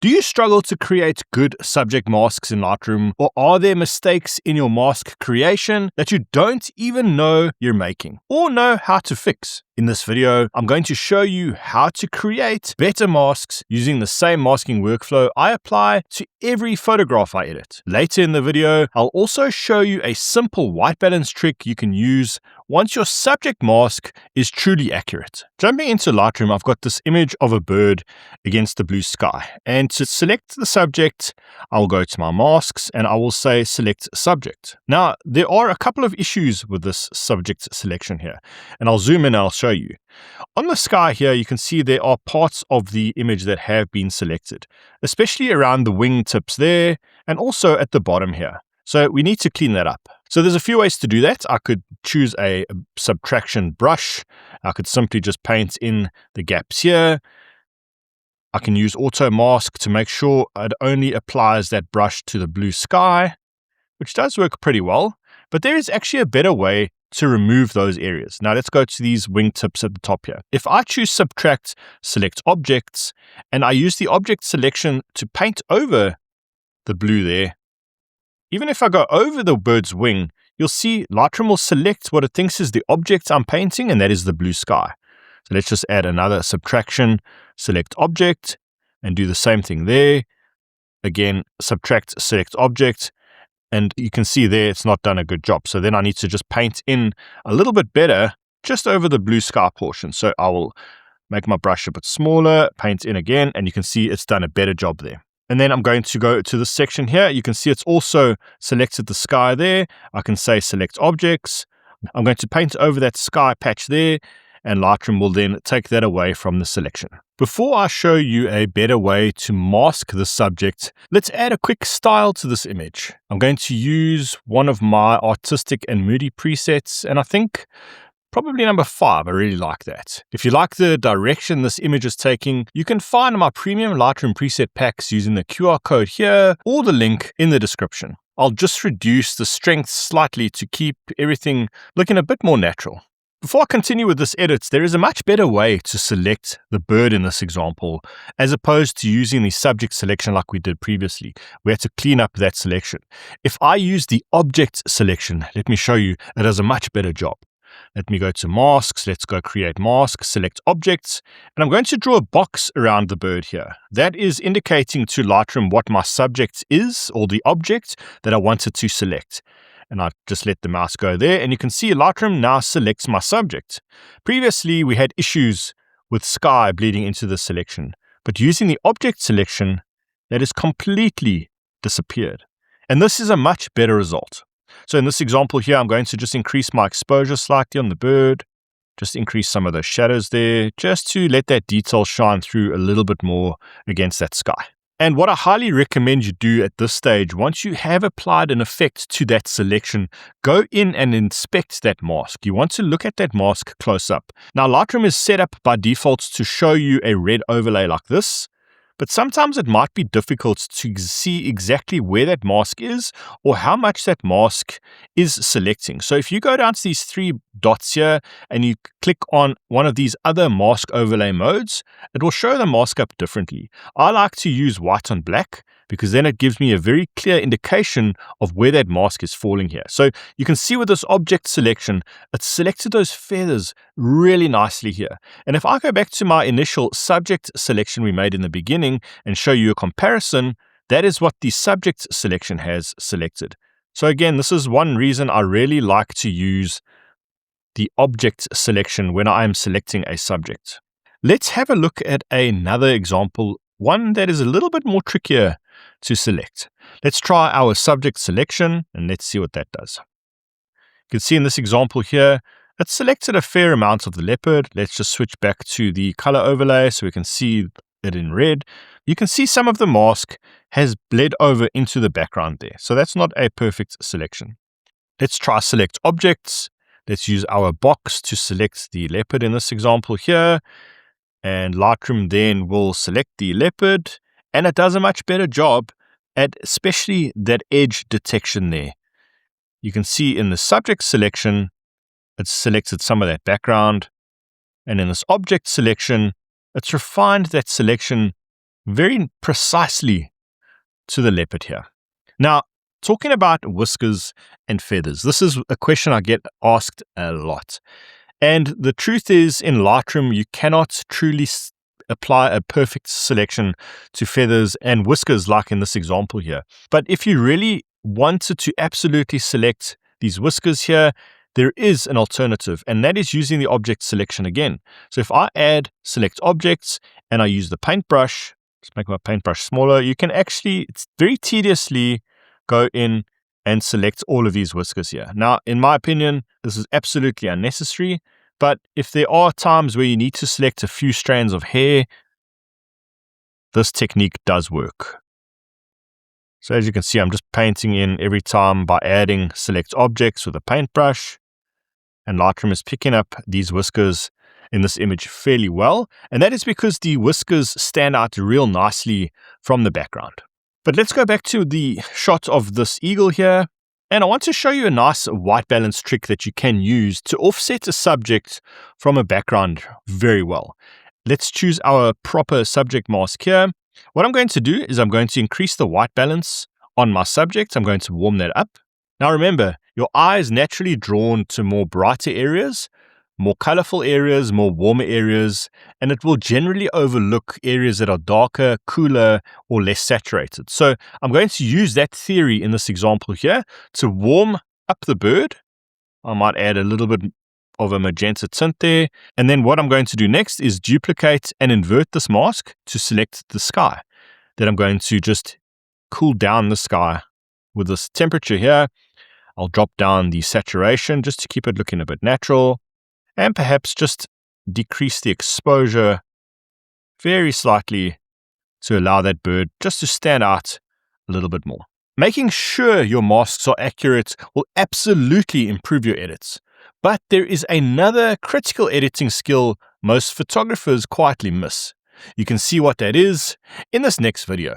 Do you struggle to create good subject masks in Lightroom, or are there mistakes in your mask creation that you don't even know you're making or know how to fix? In this video, I'm going to show you how to create better masks using the same masking workflow I apply to every photograph I edit. Later in the video, I'll also show you a simple white balance trick you can use once your subject mask is truly accurate. Jumping into Lightroom, I've got this image of a bird against the blue sky. And to select the subject, I'll go to my masks and I will say select subject. Now, there are a couple of issues with this subject selection here, and I'll zoom in and I'll show you. On the sky here, you can see there are parts of the image that have been selected, especially around the wing tips there and also at the bottom here. So we need to clean that up. So there's a few ways to do that. I could choose a subtraction brush. I could simply just paint in the gaps here. I can use auto mask to make sure it only applies that brush to the blue sky, which does work pretty well. But there is actually a better way to remove those areas. Now let's go to these wingtips at the top here. If I choose subtract, select objects, and I use the object selection to paint over the blue there, even if I go over the bird's wing, you'll see Lightroom will select what it thinks is the object I'm painting, and that is the blue sky. So let's just add another subtraction, select object, and do the same thing there. Again, subtract, select object, and you can see there it's not done a good job. So then I need to just paint in a little bit better just over the blue sky portion. So I will make my brush a bit smaller, paint in again, and you can see it's done a better job there. And then I'm going to go to this section here. You can see it's also selected the sky there. I can say select objects. I'm going to paint over that sky patch there, and Lightroom will then take that away from the selection. Before I show you a better way to mask the subject, let's add a quick style to this image. I'm going to use one of my artistic and Moody presets, and I think probably number 5, I really like that. If you like the direction this image is taking, you can find my premium Lightroom preset packs using the QR code here or the link in the description. I'll just reduce the strength slightly to keep everything looking a bit more natural. Before I continue with this edit, there is a much better way to select the bird in this example, as opposed to using the subject selection like we did previously. We had to clean up that selection. If I use the object selection, let me show you, it does a much better job. Let me go to masks, let's go create mask, select objects, and I'm going to draw a box around the bird here. That is indicating to Lightroom what my subject is, or the object that I wanted to select. And I just let the mouse go there, and you can see Lightroom now selects my subject. Previously, we had issues with sky bleeding into the selection, but using the object selection, that has completely disappeared. And this is a much better result. So in this example here, I'm going to just increase my exposure slightly on the bird, just increase some of those shadows there, just to let that detail shine through a little bit more against that sky. And what I highly recommend you do at this stage, once you have applied an effect to that selection, go in and inspect that mask. You want to look at that mask close up. Now, Lightroom is set up by default to show you a red overlay like this, but sometimes it might be difficult to see exactly where that mask is or how much that mask is selecting. So if you go down to these 3 dots here and you click on one of these other mask overlay modes, it will show the mask up differently. I like to use white on black because then it gives me a very clear indication of where that mask is falling here. So you can see with this object selection, it's selected those feathers really nicely here. And if I go back to my initial subject selection we made in the beginning and show you a comparison, that is what the subject selection has selected. So again, this is one reason I really like to use the object selection when I am selecting a subject. Let's have a look at another example, one that is a little bit more trickier to select. Let's try our subject selection and let's see what that does. You can see in this example here, it's selected a fair amount of the leopard. Let's just switch back to the color overlay so we can see it in red. You can see some of the mask has bled over into the background there. So that's not a perfect selection. Let's try select objects. Let's use our box to select the leopard in this example here. And Lightroom then will select the leopard, and it does a much better job at especially that edge detection there. You can see in the subject selection, it's selected some of that background, and in this object selection, it's refined that selection very precisely to the leopard here. Now, talking about whiskers and feathers, this is a question I get asked a lot. And the truth is, in Lightroom, you cannot truly apply a perfect selection to feathers and whiskers like in this example here. But if you really wanted to absolutely select these whiskers here, there is an alternative, and that is using the object selection again. So if I add select objects and I use the paintbrush, let's make my paintbrush smaller, you can actually, it's very tediously go in and select all of these whiskers here. Now, in my opinion, this is absolutely unnecessary, but if there are times where you need to select a few strands of hair, this technique does work. So as you can see, I'm just painting in every time by adding select objects with a paintbrush, and Lightroom is picking up these whiskers in this image fairly well, and that is because the whiskers stand out real nicely from the background. But let's go back to the shot of this eagle here, and I want to show you a nice white balance trick that you can use to offset a subject from a background very well. Let's choose our proper subject mask here. What I'm going to do is I'm going to increase the white balance on my subject. I'm going to warm that up. Now remember, your eye is naturally drawn to more brighter areas, more colorful areas, more warmer areas, and it will generally overlook areas that are darker, cooler, or less saturated. So I'm going to use that theory in this example here to warm up the bird. I might add a little bit of a magenta tint there. And then what I'm going to do next is duplicate and invert this mask to select the sky. Then I'm going to just cool down the sky with this temperature here. I'll drop down the saturation just to keep it looking a bit natural, and perhaps just decrease the exposure very slightly to allow that bird just to stand out a little bit more. Making sure your masks are accurate will absolutely improve your edits. But there is another critical editing skill most photographers quietly miss. You can see what that is in this next video.